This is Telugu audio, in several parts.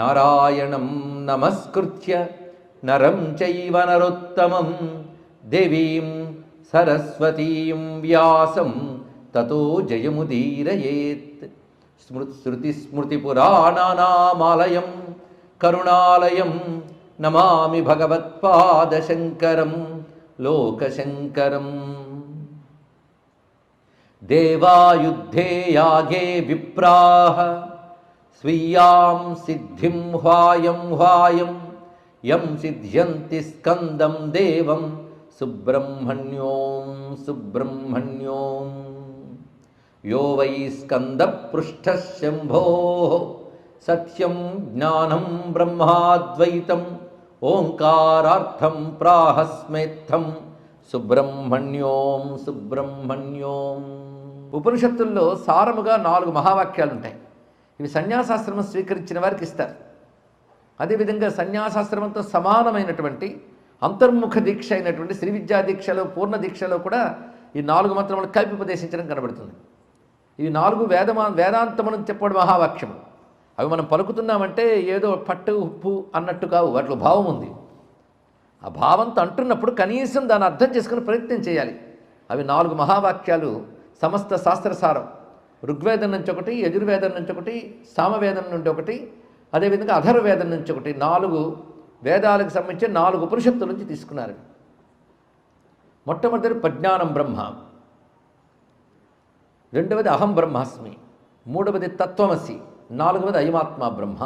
నారాయణం నమస్కృత్య నరం చైవ నరోత్తమం దేవీం సరస్వతీం వ్యాసం తతో జయముదీరయేత్. స్మృతిస్మృతిపురాణానామాలయం కరుణాలయం నమామి భగవత్పాదశంకరం లోకశంకరం. దేవాయుద్ధే యాగే విప్రాః స్వీయాం సిద్ధిం హ్వాయం హ్వాయం యం సిద్ధ్యంతి స్కందం దేవం సుబ్రహ్మణ్యోం సుబ్రహ్మణ్యోం. యో వై స్కందపృష్ఠః శంభోః సత్యం జ్ఞానం బ్రహ్మాద్వైతం ఓంకారార్థం ప్రాహస్మేత్థం సుబ్రహ్మణ్యోం సుబ్రహ్మణ్యోం. ఉపనిషత్తుల్లో సారముగా 4 మహావాక్యాలు ఉంటాయి. ఇవి సన్యాసాశ్రమం స్వీకరించిన వారికి ఇస్తారు. అదేవిధంగా సన్యాసాశ్రమంతో సమానమైనటువంటి అంతర్ముఖ దీక్ష అయినటువంటి శ్రీ విద్యా దీక్షలో పూర్ణ దీక్షలో కూడా ఈ 4 మంత్రములు కలిపి ఉపదేశించడం కనబడుతుంది. ఇవి 4 వేదాంతమును చెప్పడం మహావాక్యము. అవి మనం పలుకుతున్నామంటే ఏదో పట్టు ఉప్పు అన్నట్టు కావు, వాటిలో భావం ఉంది. ఆ భావంతో అంటున్నప్పుడు కనీసం దాన్ని అర్థం చేసుకుని ప్రయత్నం చేయాలి. అవి 4 మహావాక్యాలు సమస్త శాస్త్రసారం. ఋగ్వేదం నుంచి ఒకటి, యజుర్వేదం నుంచి ఒకటి, సామవేదం నుండి ఒకటి, అదేవిధంగా అథర్వవేదం నుంచి ఒకటి, 4 వేదాలకు సంబంధించి 4 ఉపనిషత్తుల నుంచి తీసుకున్నారు. మొట్టమొదటి ప్రజ్ఞానం బ్రహ్మ, రెండవది అహం బ్రహ్మాస్మి, మూడవది తత్వమసి, 4వది అయమాత్మ బ్రహ్మ.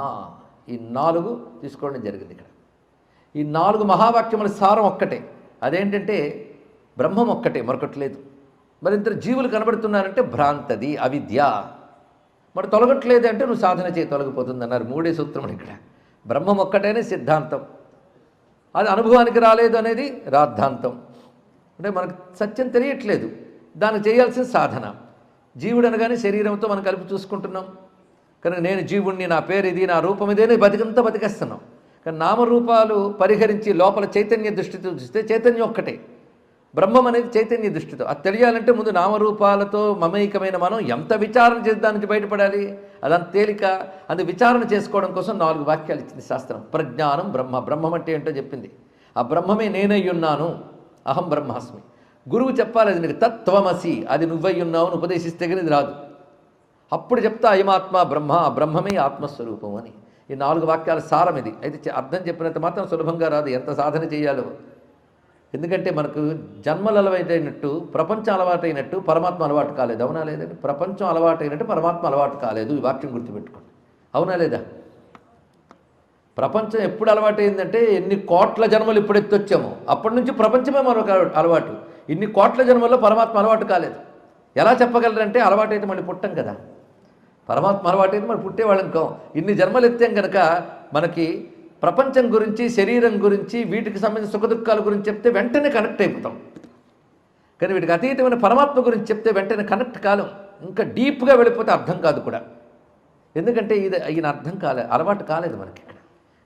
ఈ 4 తీసుకోవడం జరిగింది. ఇక్కడ ఈ 4 మహావాక్యముల సారం ఒక్కటే. అదేంటంటే బ్రహ్మం ఒక్కటే, మరొకటి లేదు. మరి ఇద్దరు జీవులు కనబడుతున్నారంటే భ్రాంతది, అవిద్య. మరి తొలగట్లేదు అంటే నువ్వు సాధన చేయి తొలగిపోతుంది అన్నారు. 3 సూత్రములు ఇక్కడ. బ్రహ్మం ఒక్కటేనే సిద్ధాంతం, అది అనుభవానికి రాలేదు అనేది రాద్ధాంతం. అంటే మనకు సత్యం తెలియట్లేదు, దానికి చేయాల్సిన సాధన. జీవుడు అనగానే శరీరంతో మనం కలిపి చూసుకుంటున్నాం కనుక నేను జీవుణ్ణి, నా పేరు ఇది, నా రూపం ఇదేనే బతికంతా బతికేస్తున్నాం. కానీ నామరూపాలు పరిహరించి లోపల చైతన్య దృష్టితో చూస్తే చైతన్యం ఒక్కటే. బ్రహ్మం అనేది చైతన్య దృష్టితో. అది తెలియాలంటే ముందు నామరూపాలతో మమైకమైన మనం ఎంత విచారణ చేసి దాని నుంచి బయటపడాలి. అదంత తేలిక. అది విచారణ చేసుకోవడం కోసం 4 వాక్యాలు ఇచ్చింది శాస్త్రం. ప్రజ్ఞానం బ్రహ్మ, బ్రహ్మం అంటే ఏంటో చెప్పింది. ఆ బ్రహ్మమే నేనయ్యున్నాను, అహం బ్రహ్మాస్మి. గురువు చెప్పాలి అది నీకు తత్వమసి, అది నువ్వయ్యున్నావు ఉపదేశిస్తే కానీ ఇది రాదు. అప్పుడు చెప్తా అయమాత్మ బ్రహ్మ, బ్రహ్మమే ఆత్మస్వరూపం అని. ఈ 4 వాక్యాల సారం ఇది. అయితే అర్థం చెప్పినంత మాత్రం సులభంగా రాదు, ఎంత సాధన చేయాలో. ఎందుకంటే మనకు జన్మలు అలవాటైనట్టు, ప్రపంచం అలవాటైనట్టు పరమాత్మ అలవాటు కాలేదు. అవునా లేదండి? ప్రపంచం అలవాటైనట్టు పరమాత్మ అలవాటు కాలేదు. ఈ వాక్యం గుర్తుపెట్టుకోండి. అవునా లేదా? ప్రపంచం ఎప్పుడు అలవాటైందంటే ఎన్ని కోట్ల జన్మలు ఇప్పుడు ఎత్తొచ్చామో అప్పటి నుంచి ప్రపంచమే మరొక అలవాటు. ఇన్ని కోట్ల జన్మల్లో పరమాత్మ అలవాటు కాలేదు. ఎలా చెప్పగలరంటే అలవాటైతే మళ్ళీ పుట్టం కదా. పరమాత్మ అలవాటైతే మరి పుట్టేవాళ్ళం కాం. ఇన్ని జన్మలు ఎత్తాం కనుక మనకి ప్రపంచం గురించి, శరీరం గురించి, వీటికి సంబంధించిన సుఖదుఖాల గురించి చెప్తే వెంటనే కనెక్ట్ అయిపోతాం. కానీ వీటికి అతీతమైన పరమాత్మ గురించి చెప్తే వెంటనే కనెక్ట్ కాలం. ఇంకా డీప్గా వెళ్ళిపోతే అర్థం కాదు కూడా. ఎందుకంటే ఈయన అర్థం అలవాటు కాలేదు మనకి ఇక్కడ.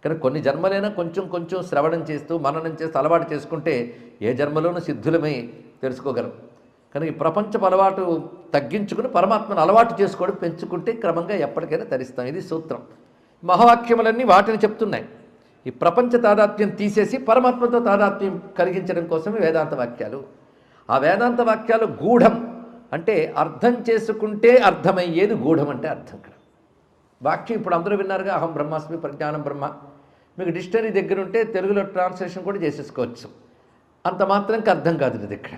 కానీ కొన్ని జన్మలైనా కొంచెం కొంచెం శ్రవణం చేస్తూ మననం చేస్తూ అలవాటు చేసుకుంటే ఏ జన్మలోనూ సిద్ధులమై తెలుసుకోగలం. కానీ ఈ ప్రపంచపు అలవాటు తగ్గించుకుని పరమాత్మను అలవాటు చేసుకోవడం పెంచుకుంటే క్రమంగా ఎప్పటికైనా తరిస్తాం. ఇది సూత్రం. మహావాక్యములన్నీ వాటిని చెప్తున్నాయి. ఈ ప్రపంచ తాదాత్మ్యం తీసేసి పరమాత్మతో తాదాత్మ్యం కలిగించడం కోసమే వేదాంత వాక్యాలు. ఆ వేదాంత వాక్యాలు గూఢం అంటే అర్థం చేసుకుంటే అర్థమయ్యేది, గూఢం అంటే అర్థం. ఇక్కడ వాక్యం ఇప్పుడు అందరూ విన్నారుగా, అహం బ్రహ్మాస్మి, ప్రజ్ఞానం బ్రహ్మ. మీకు డిక్షనరీ దగ్గర ఉంటే తెలుగులో ట్రాన్స్లేషన్ కూడా చేసేసుకోవచ్చు. అంత మాత్రంకి అర్థం కాదు ఇది. ఇక్కడ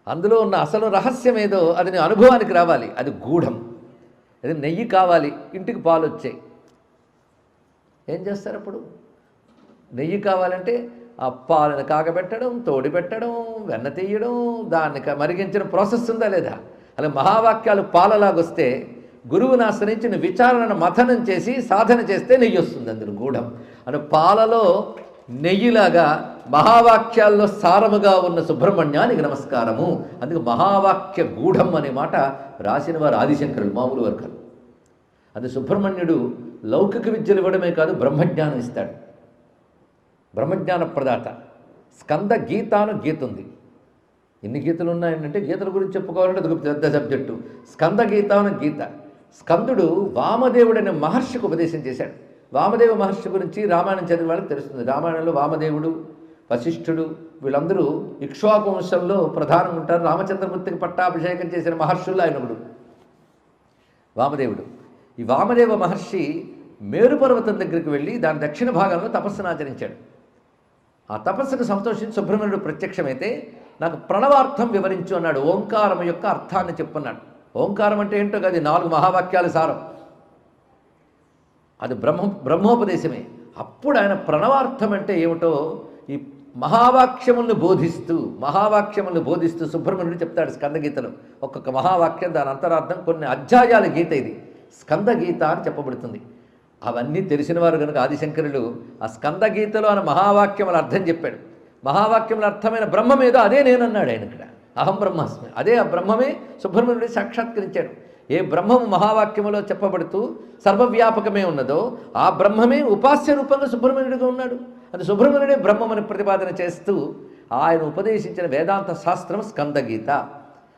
అందులో ఉన్న అసలు రహస్యం ఏదో అది నీ అనుభవానికి రావాలి, అది గూఢం. అది నెయ్యి కావాలి, ఇంటికి పాలు వచ్చాయి, ఏం చేస్తారు అప్పుడు? నెయ్యి కావాలంటే ఆ పాలను కాగబెట్టడం, తోడి పెట్టడం, వెన్న తీయడం, దాన్ని మరిగించిన ప్రాసెస్ ఉందా లేదా? అలా మహావాక్యాలు పాలలాగొస్తే గురువుని ఆశ్రయించిన విచారణను మథనం చేసి సాధన చేస్తే నెయ్యి వస్తుంది. అందులో గూఢం అని పాలలో నెయ్యిలాగా మహావాక్యాల్లో సారముగా ఉన్న సుబ్రహ్మణ్యానికి నమస్కారము. అందుకు మహావాక్య గూఢం అనే మాట రాసిన వారు ఆదిశంకరులు, మామూలు వర్గాలు. అది సుబ్రహ్మణ్యుడు లౌకిక విద్యలు ఇవ్వడమే కాదు, బ్రహ్మజ్ఞానం ఇస్తాడు. బ్రహ్మజ్ఞాన ప్రదాత. స్కంద గీతాను గీత ఉంది. ఎన్ని గీతలు ఉన్నాయంటే గీతల గురించి చెప్పుకోవాలంటే అది పెద్ద సబ్జెక్టు. స్కంద గీతాను గీత. స్కందుడు వామదేవుడనే మహర్షికి ఉపదేశం చేశాడు. వామదేవ మహర్షి గురించి రామాయణం చదివిన వాళ్ళకి తెలుస్తుంది. రామాయణంలో వామదేవుడు, వశిష్ఠుడు వీళ్ళందరూ ఇక్ష్వాకు వంశంలో ప్రధానంగా ఉంటారు. రామచంద్రమూర్తికి పట్టాభిషేకం చేసిన మహర్షుల్లో ఆయన ఒకడు వామదేవుడు. ఈ వామదేవ మహర్షి మేరుపర్వతం దగ్గరికి వెళ్ళి దాని దక్షిణ భాగంలో తపస్సును ఆచరించాడు. ఆ తపస్సుకు సంతోషించి సుబ్రహ్మణ్యుడు ప్రత్యక్షమైతే నాకు ప్రణవార్థం వివరించు అన్నాడు. ఓంకారం యొక్క అర్థాన్ని చెప్పున్నాడు. ఓంకారం అంటే ఏంటో అది 4 మహావాక్యాల సారం, అది బ్రహ్మోపదేశమే. అప్పుడు ఆయన ప్రణవార్థం అంటే ఏమిటో ఈ మహావాక్యములను బోధిస్తూ సుబ్రహ్మణ్యుడు చెప్తాడు స్కందగీతలో. ఒక్కొక్క మహావాక్యం దాని అంతరార్థం కొన్ని అధ్యాయాల గీత, ఇది స్కందగీత అని చెప్పబడుతుంది. అవన్నీ తెలిసిన వారు కనుక ఆదిశంకరులు ఆ స్కందగీతలో ఆయన మహావాక్యముల అర్థం చెప్పాడు. మహావాక్యముల అర్థమైన బ్రహ్మం ఏదో అదే నేనన్నాడు ఆయన ఇక్కడ. అహం బ్రహ్మాస్మి, అదే ఆ బ్రహ్మమే సుబ్రహ్మణ్యుడు సాక్షాత్కరించాడు. ఏ బ్రహ్మము మహావాక్యములో చెప్పబడుతూ సర్వవ్యాపకమే ఉన్నదో ఆ బ్రహ్మమే ఉపాస్య రూపంగా సుబ్రహ్మణ్యుడిగా ఉన్నాడు. అది సుబ్రహ్మణ్యుడే బ్రహ్మమని ప్రతిపాదన చేస్తూ ఆయన ఉపదేశించిన వేదాంత శాస్త్రం స్కందగీత.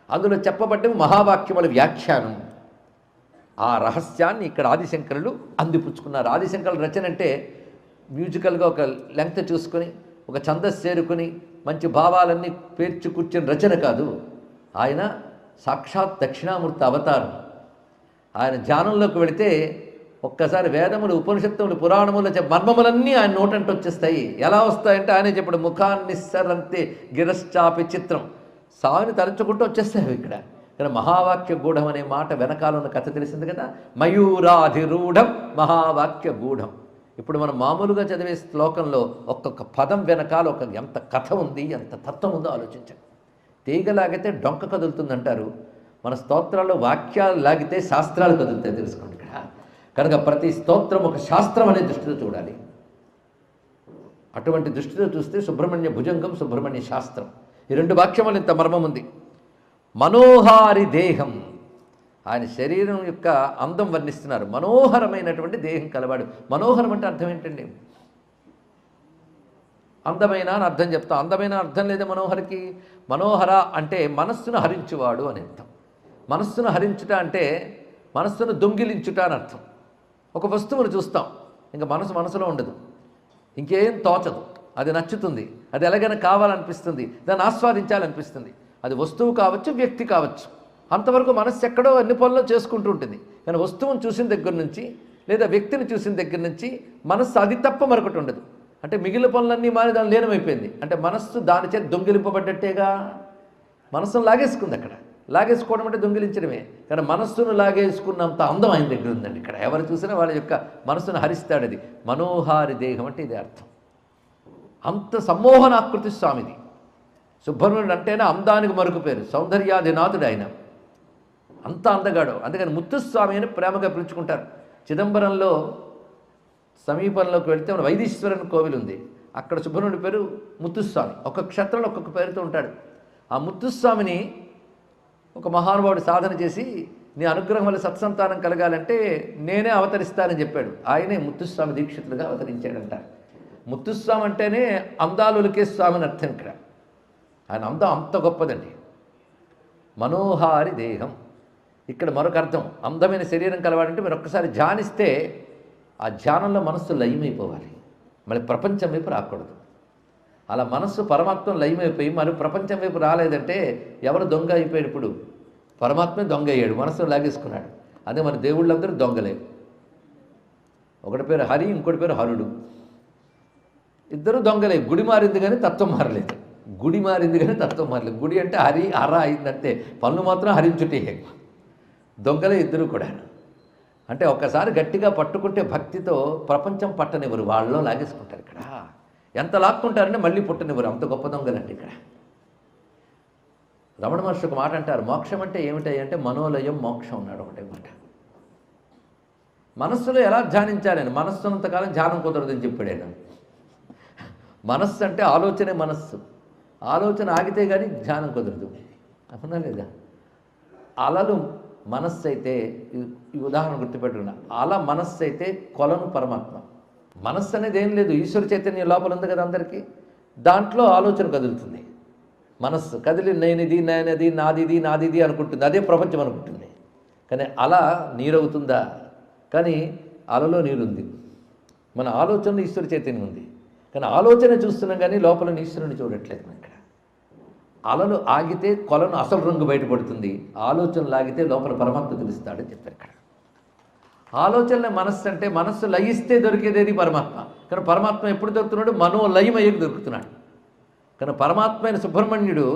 అందులో చెప్పబడ్డ మహావాక్యముల వ్యాఖ్యానం. ఆ రహస్యాన్ని ఇక్కడ ఆదిశంకరులు అందిపుచ్చుకున్నారు. ఆదిశంకరుల రచన అంటే మ్యూజికల్గా ఒక లెంగ్త్ చూసుకొని ఒక ఛందస్సు చేరుకుని మంచి భావాలన్నీ పేర్చి కూర్చొని రచన కాదు. ఆయన సాక్షాత్ దక్షిణామూర్తి అవతారం. ఆయన ధ్యానంలోకి వెళితే ఒక్కసారి వేదములు, ఉపనిషత్తులు, పురాణములు మర్మములన్నీ ఆయన నోటంటే వచ్చేస్తాయి. ఎలా వస్తాయంటే ఆయనే చెప్పాడు, ముఖాన్నిస్సరంతే గిరశ్చాపి చిత్రం, సావిని తలంచుకుంటూ వచ్చేస్తాయి ఇక్కడ. ఇక్కడ మహావాక్య గూఢం అనే మాట వెనకాల ఉన్న కథ తెలిసింది కదా. మయూరాధిరూఢం మహావాక్య గూఢం. ఇప్పుడు మనం మామూలుగా చదివే శ్లోకంలో ఒక్కొక్క పదం వెనకాల ఎంత కథ ఉంది, ఎంత తత్వం ఉందో ఆలోచించండి. తీగలాగితే డొంక కదులుతుందంటారు. మన స్తోత్రాల్లో వాక్యాలు లాగితే శాస్త్రాలు కదులుతాయి, తెలుసుకోండి ఇక్కడ. కనుక ప్రతి స్తోత్రం ఒక శాస్త్రం అనే దృష్టితో చూడాలి. అటువంటి దృష్టితో చూస్తే సుబ్రహ్మణ్య భుజంగం, సుబ్రహ్మణ్య శాస్త్రం, ఈ 2 వాక్యములు ఇంత మర్మం ఉంది. మనోహారి దేహం, ఆయన శరీరం యొక్క అందం వర్ణిస్తున్నారు. మనోహరమైనటువంటి దేహం కలవాడు. మనోహరం అంటే అర్థం ఏంటండి? అందమైన అని అర్థం చెప్తాం. అందమైన అర్థం లేదా మనోహరికి? మనోహర అంటే మనస్సును హరించువాడు అని అర్థం. మనస్సును హరించుట అంటే మనస్సును దొంగిలించుట అని అర్థం. ఒక వస్తువును చూస్తాం, ఇంకా మనసులో ఉండదు, ఇంకేం తోచదు, అది నచ్చుతుంది, అది ఎలాగైనా కావాలనిపిస్తుంది, దాన్ని ఆస్వాదించాలనిపిస్తుంది. అది వస్తువు కావచ్చు, వ్యక్తి కావచ్చు. అంతవరకు మనస్సు ఎక్కడో అన్ని పనులు చేసుకుంటూ ఉంటుంది. కానీ వస్తువును చూసిన దగ్గర నుంచి లేదా వ్యక్తిని చూసిన దగ్గర నుంచి మనస్సు అది తప్ప మరొకటి ఉండదు. అంటే మిగిలిన పనులన్నీ మారి దాని లీనమైపోయింది. అంటే మనస్సు దాని చేత దొంగిలింపబడ్డట్టేగా. మనస్సును లాగేసుకుంది అక్కడ. లాగేసుకోవడం అంటే దొంగిలించడమే. కానీ మనస్సును లాగేసుకున్నంత అందం ఆయన దగ్గర ఉందండి ఇక్కడ. ఎవరు చూసినా వాళ్ళ యొక్క మనస్సును హరిస్తాడు. అది మనోహారి దేహం అంటే ఇదే అర్థం. అంత సమ్మోహనాకృతి స్వామిది. సుబ్రహ్మణ్యుడు అంటేనే అందానికి మరొక పేరు, సౌందర్యాధినాథుడు ఆయన. అంత అందగాడు. అందుకని ముత్తుస్వామి అని ప్రేమగా పిలుచుకుంటారు. చిదంబరంలో సమీపంలోకి వెళితే మన వైదీశ్వరన్ కోవిల్ ఉంది. అక్కడ సుబ్రహ్మణ్యుడి పేరు ముత్తుస్వామి. ఒక్కొక్క క్షేత్రంలో ఒక్కొక్క పేరుతో ఉంటాడు. ఆ ముత్తుస్వామిని ఒక మహానుభావుడు సాధన చేసి నీ అనుగ్రహం వల్ల సత్సంతానం కలగాలంటే నేనే అవతరిస్తానని చెప్పాడు. ఆయనే ముత్తుస్వామి దీక్షితులుగా అవతరించాడంట. ముత్తుస్వామి అంటేనే అందాలులకే స్వామిని అర్థం ఇక్కడ. ఆయన అందం అంత గొప్పదండి. మనోహారి దేహం. ఇక్కడ మరొక అర్థం, అందమైన శరీరం కలవాడంటే మీరు ఒక్కసారి ధ్యానిస్తే ఆ ధ్యానంలో మనస్సు లయమైపోవాలి, మళ్ళీ ప్రపంచం వైపు రాకూడదు. అలా మనస్సు పరమాత్మ లయమైపోయి మరి ప్రపంచం వైపు రాలేదంటే ఎవరు దొంగ అయిపోయాడు? ఇప్పుడు పరమాత్మే దొంగ అయ్యాడు, మనస్సును లాగేసుకున్నాడు. అదే మన దేవుళ్ళందరూ దొంగలే. ఒకటి పేరు హరి, ఇంకోటి పేరు హరుడు. ఇద్దరు దొంగలే. గుడి మారింది కానీ తత్వం మారలేదు. గుడి మారింది కానీ తత్వం మారలేదు. గుడి అంటే హరి హర అయిందంటే పనులు మాత్రం హరించుటే. దొంగలే ఇద్దరు కూడా. అంటే ఒక్కసారి గట్టిగా పట్టుకుంటే భక్తితో ప్రపంచం పట్టనివ్వరు, వాళ్ళలో లాగేసుకుంటారు. ఇక్కడ ఎంత లాక్కుంటారంటే మళ్ళీ పుట్టనివ్వరు. అంత గొప్ప దొంగలండి ఇక్కడ. రమణ మహర్షి ఒక మాట అంటారు, మోక్షం అంటే ఏమిటాయి అంటే మనోలయం మోక్షం అన్నాడు ఒకటే మాట. మనస్సులో ఎలా ధ్యానించాలని, మనస్సు ఉన్నంతకాలం ధ్యానం కుదరదని చెప్పాడు ఆయన. మనస్సు అంటే ఆలోచనే మనస్సు. ఆలోచన ఆగితే కానీ ధ్యానం కుదరదు. అవునా లేదా? అలలు మనస్సు అయితే, ఈ ఉదాహరణ గుర్తుపెట్టుకున్నా, అల మనస్సు అయితే కొలను పరమాత్మ. మనస్సు అనేది ఏం లేదు, ఈశ్వర చైతన్యం లోపల ఉంది కదా అందరికీ. దాంట్లో ఆలోచన కదులుతుంది. మనస్సు కదిలి నేనిది, నేనది, నాదిది, నాదిది అనుకుంటుంది. అదే ప్రపంచం అనుకుంటుంది. కానీ అల నీరవుతుందా? కానీ అలలో నీరుంది. మన ఆలోచనలో ఈశ్వర చైతన్యం ఉంది, కానీ ఆలోచన చూస్తున్నాం కానీ లోపల ఈశ్వరుని చూడట్లేదు. మనం ఇక్కడ అలలు ఆగితే కొలను అసలు రంగు బయటపడుతుంది, ఆలోచనలు ఆగితే లోపల పరమాత్మ తెలుస్తాడని చెప్పారు ఇక్కడ. ఆలోచనల మనస్సు అంటే మనస్సు లయిస్తే దొరికేదేది పరమాత్మ. కానీ పరమాత్మ ఎప్పుడు దొరుకుతున్నాడు? మనోలయమయ్యకు దొరుకుతున్నాడు. కానీ పరమాత్మ అయిన సుబ్రహ్మణ్యుడు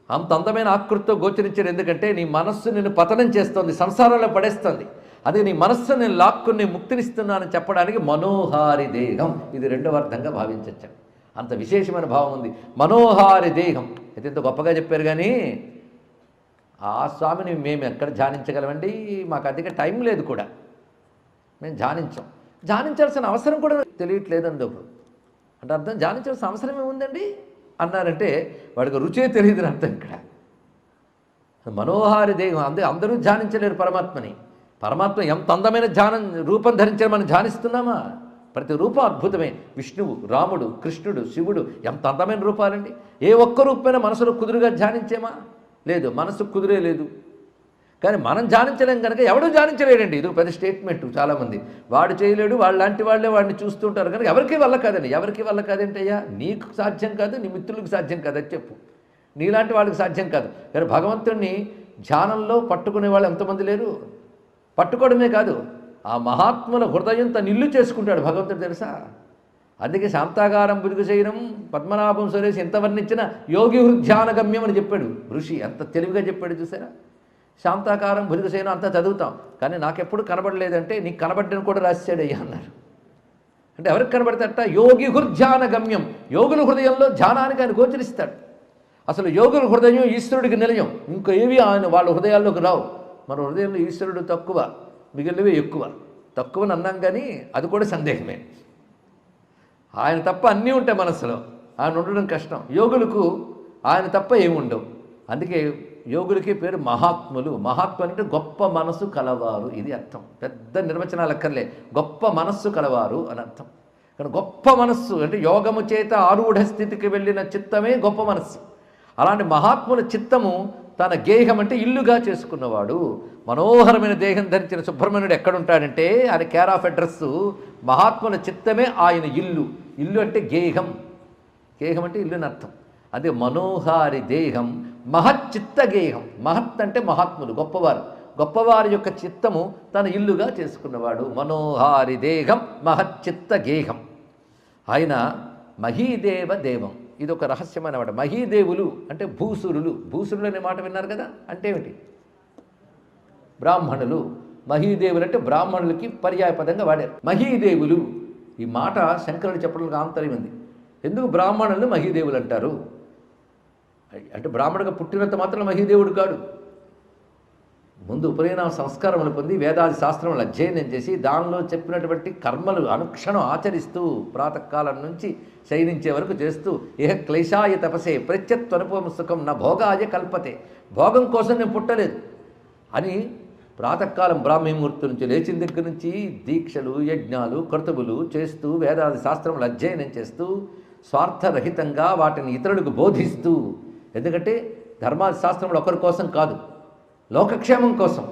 అంత అందమైన ఆకృతితో గోచరించాడు. ఎందుకంటే నీ మనస్సు నిన్ను పతనం చేస్తుంది, సంసారంలో పడేస్తుంది. అదే నీ మనస్సు నేను లాక్కుని ముక్తినిస్తున్నానని చెప్పడానికి మనోహారి దేహం, ఇది రెండవ అర్థంగా భావించవచ్చు. అంత విశేషమైన భావం ఉంది మనోహారి దేహం. అయితే ఇంత గొప్పగా చెప్పారు. కానీ ఆ స్వామిని మేము ఎక్కడ ధ్యానించగలమండి? మాకు అధిక టైం లేదు కూడా, మేము ధ్యానించాల్సిన అవసరం కూడా తెలియట్లేదండి. అంటే అర్థం ధ్యానించాల్సిన అవసరం ఏముందండి అన్నారంటే వాడికి రుచే తెలియదని అర్థం. ఇక్కడ మనోహారి దేహం, అందరూ ధ్యానించలేరు పరమాత్మని. పరమాత్మ ఎంత అందమైన రూపం ధరించారు, మనం ధ్యానిస్తున్నామా? ప్రతి రూపం అద్భుతమే. విష్ణువు, రాముడు, కృష్ణుడు, శివుడు ఎంత అందమైన రూపాలండి. ఏ ఒక్క రూపమైనా మనసులో కుదురుగా ధ్యానించేమా? లేదు, మనసు కుదిరే లేదు. కానీ మనం ధ్యానించలేం కనుక ఎవడూ ధ్యానించలేడండి. ఇది పెద్ద స్టేట్మెంట్. చాలామంది వాడు చేయలేడు, వాళ్ళు లాంటి వాళ్ళే వాడిని చూస్తుంటారు కనుక ఎవరికి వల్ల కాదండి. ఎవరికి వల్ల కాదంటయ్యా? నీకు సాధ్యం కాదు, నీ మిత్రులకు సాధ్యం కాదు, అది చెప్పు. నీలాంటి వాళ్ళకి సాధ్యం కాదు. కానీ భగవంతుడిని ధ్యానంలో పట్టుకునే వాళ్ళు ఎంతమంది లేరు? పట్టుకోవడమే కాదు, ఆ మహాత్ముల హృదయం తను ఇల్లు చేసుకుంటాడు భగవంతుడు, తెలుసా? అందుకే శాంతాకారం భుజగశయనం పద్మనాభం సురేష్ ఎంత వర్ణించిన యోగి హృధ్యాన గమ్యం అని చెప్పాడు ఋషి. అంత తెలివిగా చెప్పాడు, చూసారా? శాంతాకారం భుజగశయనం అంతా చదువుతాం, కానీ నాకెప్పుడు కనబడలేదంటే నీకు కనబడ్డని కూడా రాశాడయ్యా అన్నారు. అంటే ఎవరికి కనబడతాడట? యోగి హృధ్యాన గమ్యం. యోగుల హృదయంలో ధ్యానానికి ఆయన గోచరిస్తాడు. అసలు యోగుల హృదయం ఈశ్వరుడికి నిలయం, ఇంకా ఏవి ఆయన వాళ్ళ హృదయాల్లోకి రావు. మన హృదయంలో ఈశ్వరుడు తక్కువ, మిగిలినవి ఎక్కువ. తక్కువని అన్నాం కానీ అది కూడా సందేహమే. ఆయన తప్ప అన్నీ ఉంటాయి మనసులో, ఆయన ఉండడం కష్టం. యోగులకు ఆయన తప్ప ఏమి ఉండవు. అందుకే యోగులకి పేరు మహాత్ములు. మహాత్ములు అంటే గొప్ప మనస్సు కలవారు, ఇది అర్థం. పెద్ద నిర్వచనాలు అక్కర్లే, గొప్ప మనస్సు కలవారు అని అర్థం. కానీ గొప్ప మనస్సు అంటే యోగము చేత ఆరూఢ స్థితికి వెళ్ళిన చిత్తమే గొప్ప మనస్సు. అలాంటి మహాత్ముల చిత్తము తన గేహం అంటే ఇల్లుగా చేసుకున్నవాడు. మనోహరమైన దేహం ధరించిన సుబ్రహ్మణ్యుడు ఎక్కడుంటాడంటే ఆయన కేర్ ఆఫ్ అడ్రస్సు మహాత్ముల చిత్తమే ఆయన ఇల్లు. ఇల్లు అంటే గేహం, గేహం అంటే ఇల్లుని అర్థం. అదే మనోహారి దేహం మహచ్చిత్త గేహం. మహత్ అంటే మహాత్ములు, గొప్పవారు. గొప్పవారి యొక్క చిత్తము తన ఇల్లుగా చేసుకున్నవాడు. మనోహారి దేహం మహచ్చిత్త గేహం. ఆయన మహీదేవ దేవం. ఇది ఒక రహస్యమైన మాట. మహీదేవులు అంటే భూసురులు. భూసురులు అనే మాట విన్నారు కదా, అంటే ఏమిటి? బ్రాహ్మణులు. మహీదేవులు అంటే బ్రాహ్మణులకి పర్యాయపదంగా వాడారు. మహీదేవులు ఈ మాట శంకరుడు చెప్పడానికి ఆంతర్యం ఉంది. ఎందుకు బ్రాహ్మణులను మహీదేవులు అంటారు అంటే బ్రాహ్మణుడిగా పుట్టినంత మాత్రం మహీదేవుడు కాడు. ముందు ఉపనయన సంస్కారములు పొంది వేదాది శాస్త్రములు అధ్యయనం చేసి దానిలో చెప్పినటువంటి కర్మలు అనుక్షణం ఆచరిస్తూ ప్రాతకాలం నుంచి శయనించే వరకు చేస్తూ ఏహ క్లేశాయ తపసే ప్రత్యత్వనుపమ సుఖం నా భోగాయ కల్పతే. భోగం కోసం నేను పుట్టలేదు అని ప్రాతకాలం బ్రాహ్మీముహూర్తి నుంచి లేచిన దగ్గర నుంచి దీక్షలు, యజ్ఞాలు, కర్తవులు చేస్తూ వేదాది శాస్త్రములు అధ్యయనం చేస్తూ స్వార్థరహితంగా వాటిని ఇతరులకు బోధిస్తూ, ఎందుకంటే ధర్మాది శాస్త్రములు ఒకరి కోసం కాదు, లోకక్షేమం కోసం.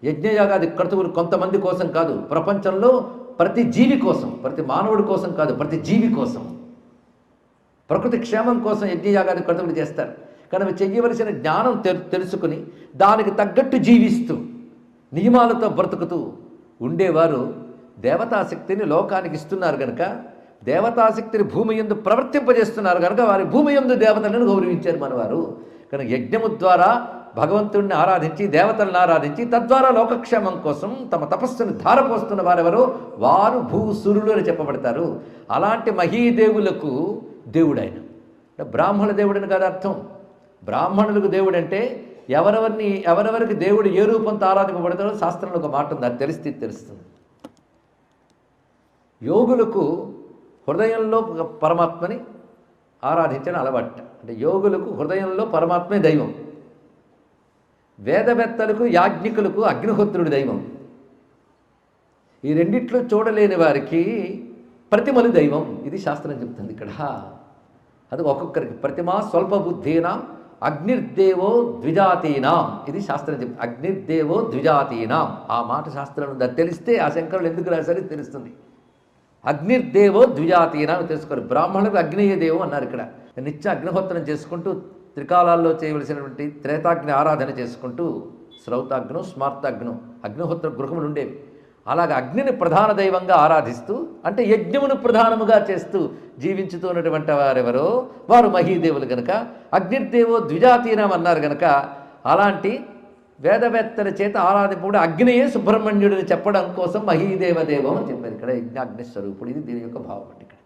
యజ్ఞయాగాది కర్తవులు కొంతమంది కోసం కాదు, ప్రపంచంలో ప్రతి జీవి కోసం, ప్రతి మానవుడి కోసం కాదు, ప్రతి జీవి కోసం, ప్రకృతి క్షేమం కోసం యజ్ఞయాగాది కర్తవులు చేస్తారు. కానీ అవి చెయ్యవలసిన జ్ఞానం తెలుసుకుని దానికి తగ్గట్టు జీవిస్తూ నియమాలతో బ్రతుకుతూ ఉండేవారు దేవతాశక్తిని లోకానికి ఇస్తున్నారు కనుక, దేవతాశక్తిని భూమి యందు ప్రవర్తింపజేస్తున్నారు కనుక వారి భూమి యందు దేవతలను గౌరవించారు మనవారు. కానీ యజ్ఞము ద్వారా భగవంతుడిని ఆరాధించి దేవతలను ఆరాధించి తద్వారా లోకక్షేమం కోసం తమ తపస్సును ధారపోస్తున్న వారెవరో వారు భూసురులు అని చెప్పబడతారు. అలాంటి మహీదేవులకు దేవుడు ఆయన. బ్రాహ్మణ దేవుడని కాదు అర్థం. బ్రాహ్మణులకు దేవుడు అంటే ఎవరెవరికి దేవుడు ఏ రూపంతో ఆరాధింపబడతాడో శాస్త్రంలో ఒక మాట ఉంది, అది తెలిస్తే తెలుస్తుంది. యోగులకు హృదయంలో పరమాత్మని ఆరాధించడం అలవాటు. అంటే యోగులకు హృదయంలో పరమాత్మే దైవం. వేదవేత్తలకు యాజ్ఞికులకు అగ్నిహోత్రుడి దైవం. ఈ రెండిట్లో చూడలేని వారికి ప్రతిమలు దైవం. ఇది శాస్త్రం చెప్తుంది ఇక్కడ. అది ఒక్కొక్కరికి ప్రతిమ స్వల్ప బుద్ధీనాం అగ్నిర్దేవో ద్విజాతీనాం. ఇది శాస్త్రం చెప్తుంది. అగ్నిర్దేవో ద్విజాతీనాం. ఆ మాట శాస్త్రం తెలిస్తే ఆ శంకరులు ఎందుకు రాశారో తెలుస్తుంది. అగ్నిర్దేవో ద్విజాతీన అని తెలుసుకోరు. బ్రాహ్మణులకు అగ్నియే దేవం అన్నారు. ఇక్కడ నిత్య అగ్నిహోత్రం చేసుకుంటూ త్రికాలాల్లో చేయవలసినటువంటి త్రేతాగ్ని ఆరాధన చేసుకుంటూ శ్రౌతాగ్ను స్మార్తాగ్ను అగ్నిహోత్ర గృహములు ఉండేవి. అలాగ అగ్నిని ప్రధాన దైవంగా ఆరాధిస్తూ అంటే యజ్ఞమును ప్రధానముగా చేస్తూ జీవించుతున్నటువంటి వారెవరో వారు మహీదేవులు గనక అగ్నిర్దేవో ద్విజాతీనం అన్నారు గనక అలాంటి వేదవేత్తల చేత ఆరాధింపుడు అగ్నియే సుబ్రహ్మణ్యుడిని చెప్పడం కోసం మహీదేవదేవం అని చెప్పారు. ఇక్కడ యజ్ఞాగ్ని స్వరూపుడు. ఇది దీని యొక్క భావం అండి. ఇక్కడ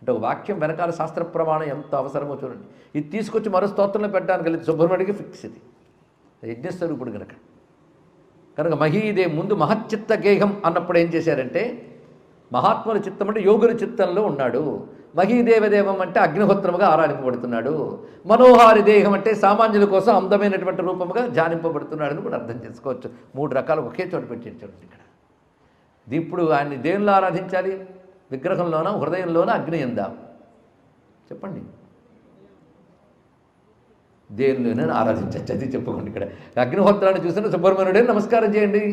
అంటే ఒక వాక్యం వెనకాల శాస్త్ర ప్రమాణం ఎంత అవసరమో చూడండి. ఇది తీసుకొచ్చి మరో స్తోత్రంలో పెట్టడానికి వెళ్ళి సుబ్రహ్మణ్యుడికి ఫిక్స్ ఇది యజ్ఞస్వరూపుడు కనుక. కనుక మహీదేవి ముందు మహచ్చిత్త గేహం అన్నప్పుడు ఏం చేశారంటే మహాత్ముల చిత్తం అంటే యోగుల చిత్తంలో ఉన్నాడు. మహీదేవదేవం అంటే అగ్నిహోత్రముగా ఆరాధింపబడుతున్నాడు. మనోహారి దేహం అంటే సామాన్యుల కోసం అందమైనటువంటి రూపముగా ధ్యానింపబడుతున్నాడు అని కూడా అర్థం చేసుకోవచ్చు. 3 రకాలు ఒకే చోట పెట్టించాడు ఇక్కడ. ఇప్పుడు ఆయన్ని దేనిలో ఆరాధించాలి? విగ్రహంలోనా హృదయంలోనా అగ్ని ఎందా? చెప్పండి. దేనిలోనైనా ఆరాధించచ్చు. అది చెప్పుకోండి. ఇక్కడ అగ్నిహోత్రాన్ని చూసిన సుబ్రహ్మణ్యుడే నమస్కారం చేయండి.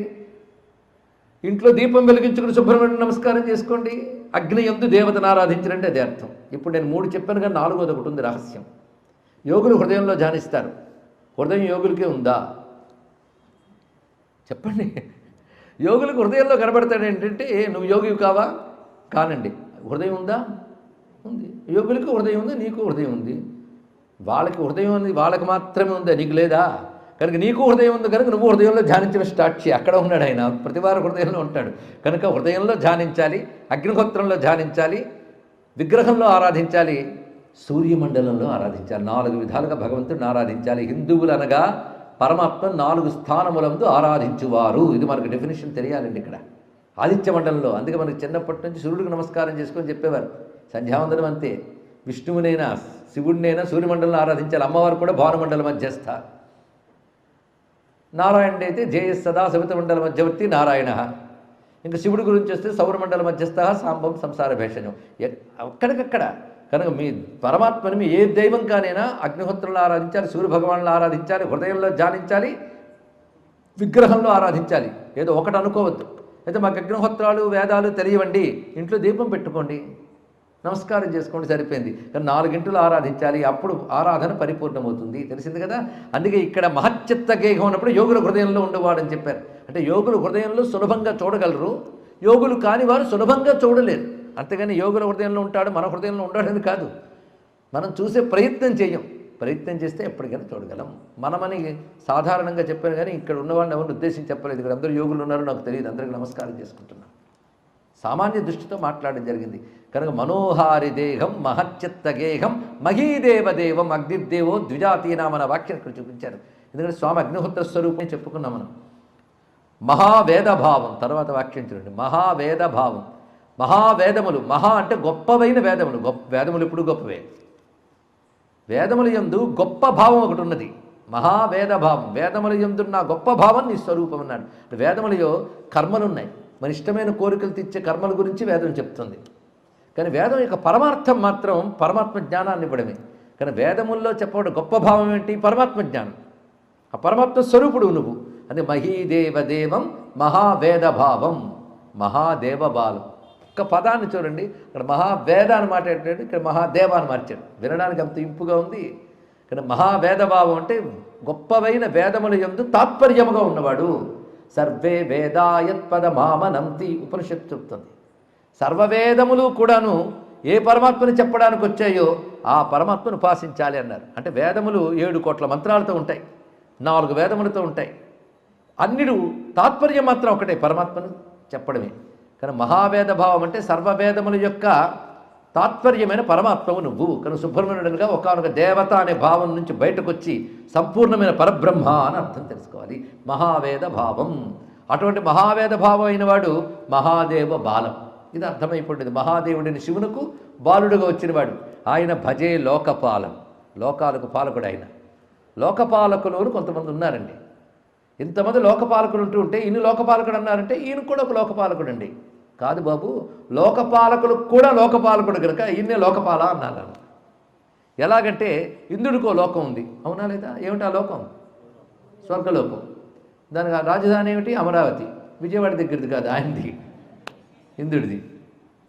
ఇంట్లో దీపం వెలిగించుకుని సుబ్రహ్మణ్యుడు నమస్కారం చేసుకోండి. అగ్ని యందు దేవతను ఆరాధించరంటే అదే అర్థం. ఇప్పుడు నేను 3 చెప్పాను కానీ 4వది ఒకటి ఉంది రహస్యం. యోగులు హృదయంలో ధ్యానిస్తారు. హృదయం యోగులకే ఉందా? చెప్పండి. యోగులకు హృదయంలో కనబడతాడు ఏంటంటే నువ్వు యోగివి కావా? కానండి. హృదయం ఉందా? ఉంది. యోగులకు హృదయం ఉంది, నీకు హృదయం ఉంది. వాళ్ళకి హృదయం ఉంది, వాళ్ళకి మాత్రమే ఉందా? నీకు లేదా? కనుక నీకు హృదయం ఉంది కనుక నువ్వు హృదయంలో ధ్యానించడం స్టార్ట్ చేయి. అక్కడ ఉన్నాడు ఆయన, ప్రతివారు హృదయంలో ఉంటాడు. కనుక హృదయంలో ధ్యానించాలి, అగ్నిహోత్రంలో ధ్యానించాలి, విగ్రహంలో ఆరాధించాలి, సూర్యమండలంలో ఆరాధించాలి. 4 విధాలుగా భగవంతుడిని ఆరాధించాలి. హిందువులు అనగా పరమాత్మ 4 స్థానములందు ఆరాధించువారు. ఇది మనకు డెఫినేషన్ తెలియాలండి. ఇక్కడ ఆదిత్య మండలంలో అందుకే మనకి చిన్నప్పటి నుంచి సూర్యుడికి నమస్కారం చేసుకొని చెప్పేవారు. సంధ్యావందనం అంతే. విష్ణువునైనా శివుడినైనా సూర్యమండలంలో ఆరాధించాలి. అమ్మవారు కూడా భానుమండల మధ్యస్థ. నారాయణుడు అయితే జేయస్ సదా సవిత మండల మధ్యవర్తి నారాయణ. ఇంకా శివుడి గురించి వస్తే సౌరమండల మధ్యస్థ సాంబం సంసార భేషణం. అక్కడికక్కడ కనుక మీ పరమాత్మని మీ ఏ దైవం కానైనా అగ్నిహోత్రంలో ఆరాధించాలి, సూర్యభగవాన్లో ఆరాధించాలి, హృదయంలో ధ్యానించాలి, విగ్రహంలో ఆరాధించాలి. ఏదో ఒకటి అనుకోవద్దు. అయితే మాకు అగ్నిహోత్రాలు వేదాలు తెలియవండి, ఇంట్లో దీపం పెట్టుకోండి, నమస్కారం చేసుకోండి, సరిపోయింది. కానీ 4 గంటలు ఆరాధించాలి. అప్పుడు ఆరాధన పరిపూర్ణమవుతుంది. తెలిసింది కదా. అందుకే ఇక్కడ మహచ్చిత్త గేహం ఉన్నప్పుడు యోగుల హృదయంలో ఉండేవాడని చెప్పారు. అంటే యోగులు హృదయంలో సులభంగా చూడగలరు, యోగులు కాని వారు సులభంగా చూడలేరు. అంతేగాని యోగుల హృదయంలో ఉంటాడు మన హృదయంలో ఉంటాడని కాదు. మనం చూసే ప్రయత్నం చేయం. ప్రయత్నం చేస్తే ఎప్పటికైనా చూడగలం. మనమని సాధారణంగా చెప్పాను కానీ ఇక్కడ ఉన్న వాళ్ళని ఎవరిని ఉద్దేశించి చెప్పలేదు. ఇక్కడ అందరూ యోగులు ఉన్నారో నాకు తెలియదు. అందరికీ నమస్కారం చేసుకుంటున్నాను. సామాన్య దృష్టితో మాట్లాడడం జరిగింది. కనుక మనోహారి దేహం మహచ్చిత్త గేహం మహీదేవదేవం అగ్నిర్దేవో ద్విజాతీనాం అన్న వాక్యం ఇక్కడ చూపించారు. ఎందుకంటే స్వామి అగ్నిహోత్ర స్వరూపం చెప్పుకున్నాం మనం. మహావేదభావం తర్వాత వాక్యం చూడండి. మహావేదభావం. మహావేదములు. మహా అంటే గొప్పవైన వేదములు. వేదములు ఎప్పుడు గొప్పవే. వేదముల యందు గొప్ప భావం ఒకటి ఉన్నది. మహావేదభావం. వేదముల యందున్న గొప్ప భావం నీ స్వరూపం అన్నాడు. వేదములలో కర్మలు ఉన్నాయి. మన ఇష్టమైన కోరికలు తెచ్చే కర్మల గురించి వేదం చెప్తుంది. కానీ వేదం యొక్క పరమార్థం మాత్రం పరమాత్మ జ్ఞానాన్ని ఇవ్వడమే. కానీ వేదముల్లో చెప్పబడే గొప్ప భావం ఏంటి? పరమాత్మ జ్ఞానం. ఆ పరమాత్మ స్వరూపుడు నువ్వు. అది మహీదేవదేవం మహావేదభావం మహాదేవబాలం. ఒక్క పదాన్ని చూడండి. ఇక్కడ మహావేద అని మాట్లాడాడు, ఇక్కడ మహాదేవ అని మార్చాడు. వినడానికి అంత ఇంపుగా ఉంది. కానీ మహావేదభావం అంటే గొప్పవైన వేదముల యందు తాత్పర్యముగా ఉన్నవాడు. సర్వే వేదాయత్పద మామనంతి ఉపనిషత్తు చెప్తుంది. సర్వవేదములు కూడాను ఏ పరమాత్మని చెప్పడానికి వచ్చాయో ఆ పరమాత్మను ఉపాసించాలి అన్నారు. అంటే వేదములు 7 కోట్ల మంత్రాలతో ఉంటాయి, 4 వేదములతో ఉంటాయి. అన్నిడు తాత్పర్యం మాత్రం ఒకటే, పరమాత్మను చెప్పడమే. కానీ మహావేద భావం అంటే సర్వవేదముల యొక్క తాత్పర్యమైన పరమాత్మవు నువ్వు. కానీ సుబ్రహ్మణ్యుడుగా ఒకానొక దేవత అనే భావం నుంచి బయటకు వచ్చి సంపూర్ణమైన పరబ్రహ్మ అని అర్థం తెలుసుకోవాలి. మహావేద భావం. అటువంటి మహావేద భావం అయిన వాడు మహాదేవ బాలం. ఇది అర్థమైపోయింది. మహాదేవుడిని శివునకు బాలుడుగా వచ్చినవాడు ఆయన. భజే లోకపాలం. లోకాలకు పాలకుడు ఆయన. లోకపాలకులు కొంతమంది ఉన్నారండి. ఇంతమంది లోకపాలకులు ఉంటే ఈయన లోకపాలకుడు అన్నారంటే ఈయన కూడా ఒక లోకపాలకుడు అండి. కాదు బాబు, లోకపాలకులు కూడా లోకపాలకుడు కనుక ఈయన్నే లోకపాల అన్నారు. ఎలాగంటే ఇంద్రుడికో లోకం ఉంది, అవునా లేదా? ఏమిటి ఆ లోకం? స్వర్గలోకం. దానికి రాజధాని ఏమిటి? అమరావతి. విజయవాడ దగ్గరది కాదు, ఆయనది, ఇంద్రుడిది.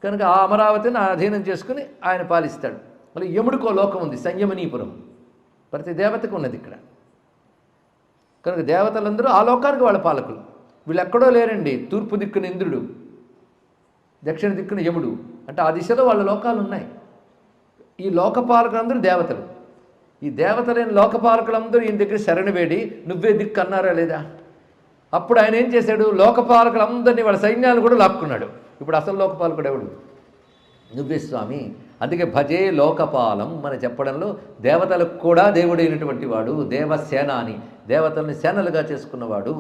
కనుక ఆ అమరావతిని అధీనం చేసుకుని ఆయన పాలిస్తాడు. మళ్ళీ యముడికో లోకం ఉంది, సంయమనీపురం. ప్రతి దేవతకు ఉన్నది ఇక్కడ. కనుక దేవతలందరూ ఆ లోకానికి వాళ్ళ పాలకులు. వీళ్ళు ఎక్కడో లేరండి. తూర్పు దిక్కున ఇంద్రుడు, దక్షిణ దిక్కున యముడు, అంటే ఆ దిశలో వాళ్ళ లోకాలు ఉన్నాయి. ఈ లోకపాలకులందరూ దేవతలు. ఈ దేవతలైన లోకపాలకులందరూ ఈయన దగ్గర శరణు వేడి నువ్వే దిక్కు అన్నారా లేదా? అప్పుడు ఆయన ఏం చేశాడు? లోకపాలకులందరినీ వాళ్ళ సైన్యాలు కూడా లాక్కున్నాడు. ఇప్పుడు అసలు లోకపాలకుడు ఎవడు? నువ్వే స్వామి. అందుకే భజే లోకపాలం అని చెప్పడంలో దేవతలకు కూడా దేవుడైనటువంటి వాడు, దేవసేనాని, దేవతల్ని సేనలుగా చేసుకున్నవాడు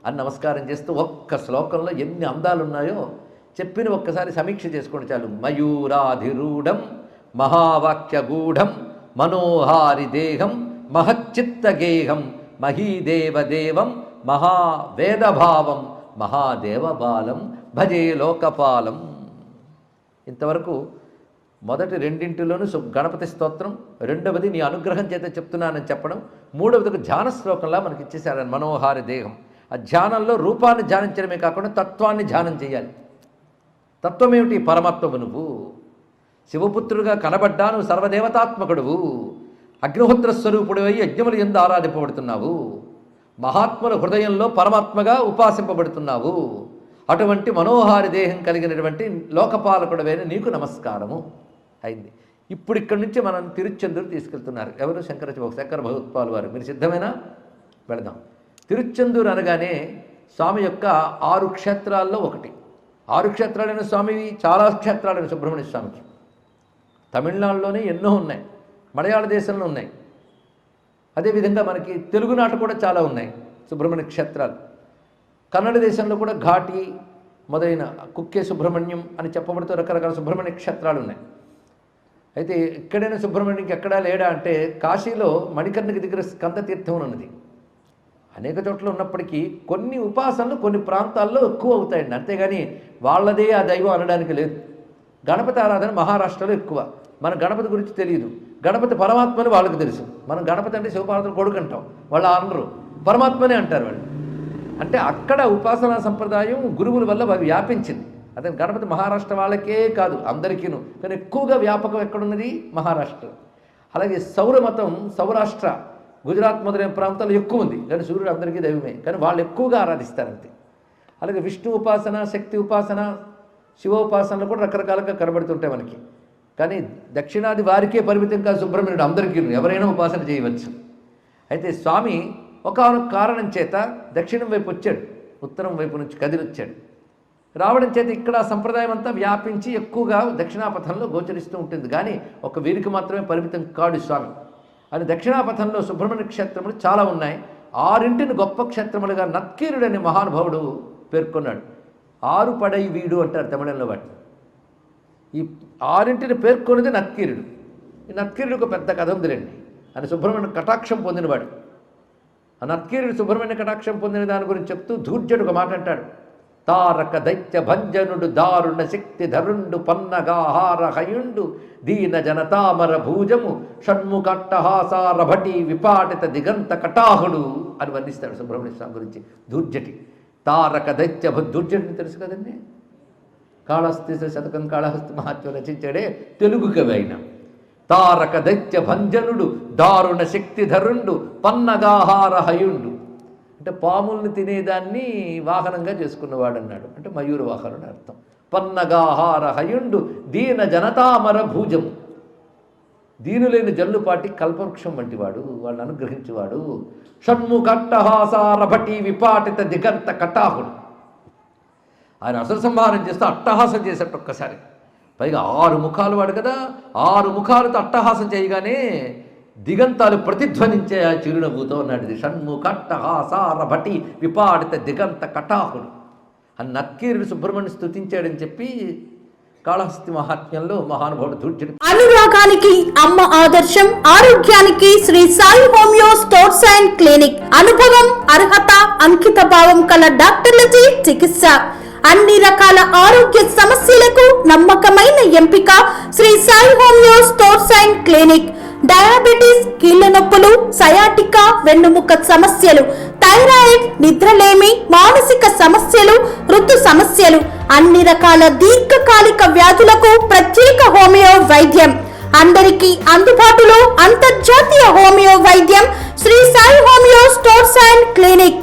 అని నమస్కారం చేస్తూ ఒక్క శ్లోకంలో ఎన్ని అందాలు ఉన్నాయో చెప్పిన ఒక్కసారి సమీక్ష చేసుకోండి చాలు. మయూరాధిరూఢం మహావాక్యగూఢం మనోహారి దేహం మహచ్చిత్తగేహం మహీదేవదేవం మహావేదభావం మహాదేవబాలం భజే లోకపాలం. ఇంతవరకు మొదటి రెండింటిలోనూ గణపతి స్తోత్రం, రెండవది నీ అనుగ్రహం చేత చెప్తున్నానని చెప్పడం, మూడవది ధ్యాన శ్లోకంలా మనకి ఇచ్చేసాడని మనోహారి దేహం. ఆ ధ్యానంలో రూపాన్ని ధ్యానించడమే కాకుండా తత్వాన్ని ధ్యానం చేయాలి. తత్వం ఏమిటి? పరమాత్మవు నువ్వు. శివపుత్రుడుగా కనబడ్డా నువ్వు సర్వదేవతాత్మకుడువు. అగ్నిహోత్ర స్వరూపుడు అయి యజ్ఞములు ఎందు ఆరాధింపబడుతున్నావు. మహాత్ముల హృదయంలో పరమాత్మగా ఉపాసింపబడుతున్నావు. అటువంటి మనోహారి దేహం కలిగినటువంటి లోకపాలకుడవైన నీకు నమస్కారము అయింది. ఇప్పుడు ఇక్కడి నుంచి మనం తిరుచెందూరు తీసుకెళ్తున్నారు. ఎవరు? శంకర భగవత్పాల్ వారు. మీరు సిద్ధమేనా? వెళదాం. తిరుచెందూరు అనగానే స్వామి యొక్క 6 క్షేత్రాల్లో ఒకటి. 6 క్షేత్రాలైన స్వామివి, చాలా క్షేత్రాలైన సుబ్రహ్మణ్య స్వామికి. తమిళనాడులోనే ఎన్నో ఉన్నాయి, మలయాళ దేశంలో ఉన్నాయి. అదేవిధంగా మనకి తెలుగునాట కూడా చాలా ఉన్నాయి సుబ్రహ్మణ్య క్షేత్రాలు. కన్నడ దేశంలో కూడా ఘాటి మొదలైన కుక్కే సుబ్రహ్మణ్యం అని చెప్పబడుతూ రకరకాల సుబ్రహ్మణ్య క్షేత్రాలు ఉన్నాయి. అయితే ఇక్కడైనా సుబ్రహ్మణ్యంకి ఎక్కడా లేడా అంటే కాశీలో మణికర్ణిక దగ్గర స్కందతీర్థం ఉన్నది. అనేక చోట్ల ఉన్నప్పటికీ కొన్ని ఉపాసనలు కొన్ని ప్రాంతాల్లో ఎక్కువ అవుతాయండి, అంతేగాని వాళ్ళదే ఆ దైవం అనడానికి లేదు. గణపతి ఆరాధన మహారాష్ట్రలో ఎక్కువ. మన గణపతి గురించి తెలియదు. గణపతి పరమాత్మని వాళ్ళకి తెలుసు. మనం గణపతి అంటే శివపార్వతులు కొడుకు అంటాం, వాళ్ళు అనరు, పరమాత్మనే అంటారు వాళ్ళు. అంటే అక్కడ ఉపాసనా సంప్రదాయం గురువుల వల్ల వ్యాపించింది. అదే గణపతి మహారాష్ట్ర వాళ్ళకే కాదు అందరికీను, కానీ ఎక్కువగా వ్యాపకం ఎక్కడున్నది? మహారాష్ట్ర. అలాగే సౌరమతం సౌరాష్ట్ర, గుజరాత్ మొదలైన ప్రాంతాల్లో ఎక్కువ ఉంది, కానీ సూర్యుడు అందరికీ దైవమే, కానీ వాళ్ళు ఎక్కువగా ఆరాధిస్తారంతే. అలాగే విష్ణు ఉపాసన, శక్తి ఉపాసన, శివోపాసనలు కూడా రకరకాలుగా కనబడుతుంటాయి మనకి. కానీ దక్షిణాది వారికే పరిమితం కాదు సుబ్రహ్మణ్యుడు, అందరికీ ఎవరైనా ఉపాసన చేయవచ్చు. అయితే స్వామి ఒకానొక కారణం చేత దక్షిణం వైపు వచ్చాడు, ఉత్తరం వైపు నుంచి కదిలొచ్చాడు. రావడం చేత ఇక్కడ సంప్రదాయం అంతా వ్యాపించి ఎక్కువగా దక్షిణాపథంలో గోచరిస్తూ ఉంటుంది. కానీ ఒక వీరికి మాత్రమే పరిమితం కాడు స్వామి అని. దక్షిణాపథంలో సుబ్రహ్మణ్య క్షేత్రములు చాలా ఉన్నాయి. 6 గొప్ప క్షేత్రములుగా నత్కీరుడు అనే మహానుభావుడు పేర్కొన్నాడు. 6 పడై వీడు అంటారు తమిళంలో వాటిని. ఈ 6 పేర్కొన్నది నత్కీరుడు. ఈ నత్కీరుడికి పెద్ద కథ ఉందిలేండి. అని సుబ్రహ్మణ్య కటాక్షం పొందినవాడు. ఆ నత్కీరుడు సుబ్రహ్మణ్య కటాక్షం పొందిన దాని గురించి చెప్తూ ధూర్జుడు ఒక మాట అంటాడు. తారక దైత్య భంజనుడు దారుణ శక్తి ధరుండు పన్నగాహార హయుండు దీన జనతామర భూజము షణ్ముఖట్టహాసార భటి విపాటిత దిగంత కటాహుడు అని వర్ణిస్తాడు సుబ్రహ్మణ్య స్వామి గురించి ధూర్జటి. తారక దైత్య ధూర్జటిని తెలుసు కదండి. కాళహస్తి శతకం కాళహస్తి మహాత్మ్యం రచించాడే తెలుగు కవి అయిన. తారక దైత్య భంజనుడు దారుణ శక్తిధరుండు పన్నగాహార హయుండు అంటే పాముల్ని తినేదాన్ని వాహనంగా చేసుకున్నవాడు అన్నాడు. అంటే మయూర వాహనుడు అర్థం. పన్నగాహార హయుండు దీన జనతామర భూజం, దీనులైన జల్లుపాటి కల్పవృక్షం వంటివాడు, వాళ్ళని అనుగ్రహించేవాడు. షణ్ముఖట్టహాసార భటి విపాటిత దిగంత కటాహుడు. ఆయన అసలు సంహారం చేస్తూ అట్టహాసం చేసేట ఒక్కసారి. పైగా 6 ముఖాలు వాడు కదా, 6 ముఖాలతో అట్టహాసం చేయగానే దిగంతాలు ప్రతిధ్వనించే ఆ చిరునవ్వుతో అన్నాడు. షణ్ముఖట్టహాసార భటి విపాడిత దిగంత కటాహుడు అని నత్కీరుడు సుబ్రహ్మణ్య స్తుతించాడని చెప్పి కాళహస్తి మహాత్మ్యంలో మహానుభావుడు ధూర్జుడు. అనురాగానికి అమ్మ ఆదర్శం, ఆరోగ్యానికి Shri Sai homeo stores and clinic. అనుభవం, అర్హత, అంకిత భావం కల డాక్టర్లచే చికిత్స. అన్ని రకాల ఆరోగ్య సమస్యలకు నమ్మకమైన ఎంపిక Shri Sai homeo stores and clinic. Diabetes, కీళ్ల నొప్పులు, సయాటికా, వెన్నుముక సమస్యలు, థైరాయిడ్, నిద్రలేమి, మానసిక సమస్యలు, ఋతు సమస్యలు, అన్ని రకాల దీర్ఘకాలిక వ్యాధులకు ప్రత్యేక హోమియో వైద్యం. అందరికీ అందుబాటులో అంతర్జాతీయ హోమియో వైద్యం Shri Sai homeo stores and clinic.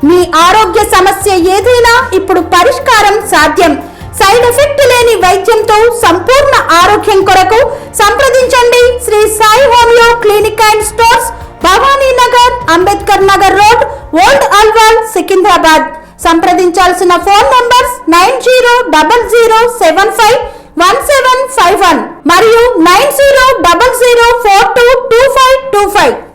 మీ ఆరోగ్య సమస్య ఏదైనా ఇప్పుడు పరిష్కారం సాధ్యం. సైడ్ ఎఫెక్ట్ లేని వైద్యంతో సంపూర్ణ ఆరోగ్యం కొరకు సంప్రదించండి Shri Sai homeo clinic and stores, Bhavani Nagar, Ambedkar Nagar road, old Alwal, Secunderabad. సంప్రదించాల్సిన ఫోన్ నంబర్స్ 9000751751 మరియు 9000422525.